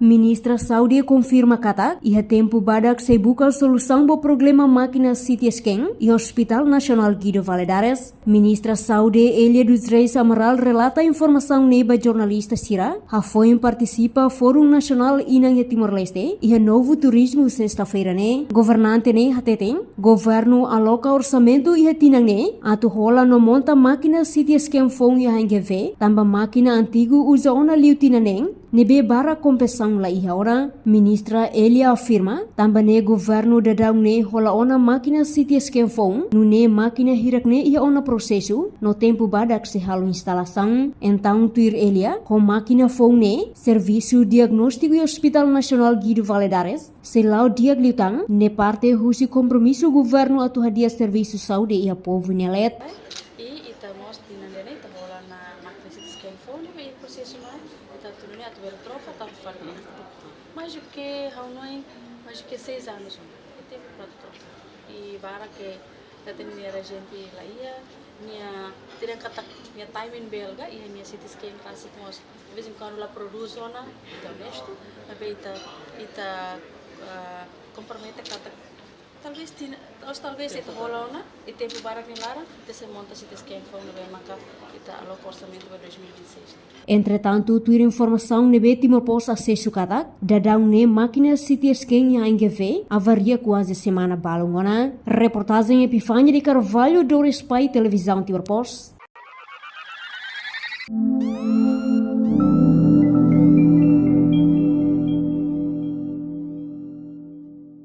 Ministra Saudi confirma kata ia tempo badak se buka solução do problema máquina CT scan e Hospital Nacional Guido Valadares. Ministra Saudi Elia dos Reis Amaral relata informação neba jornalista Sira. A foi participa Fórum Nacional Inang Timor-Leste e a novo turismo sexta-feira né. Governante né hatetem. Governo aloca orçamento e tinang né. Atu rola no monta máquina CT scan phone e HNGV. Tamba máquina antigo usa ona liu tinaneng. Nebe bara kompensação la iha ora. Ministra Elia afirma, tambane governo dadau ne hola ona máquina CT scan phone, no ne máquina hirak ne ia ona processo, no tempo badak se halo instalação. Então tuir Elia, com máquina phone ne, serviço diagnóstico e Hospital Nacional Guido Valadares, se lau diagliutang, ne parte husi compromisso governo atu hadia serviço saúde e a povo nelet. Mais do que mais do que 6 anos tempo para trocar e bara que já tem minha gente lá minha tidak kata minha timing belga e minha CT scan clássico nós de vez em quando lá produz ona então nesto mas ita compromete kata talvez itu rolona e tempo bara que lara se monta CT scan phone bem maka ita aloca orçamento para 2026. Entretanto, tuir informação nebe Timor-Poste acesso kadak, dadau ne máquina CT scan yang NGV, avaria quase semana balongona. Reportagem Epifânia de Carvalho, Doris Pai, Televisão Timor-Poste.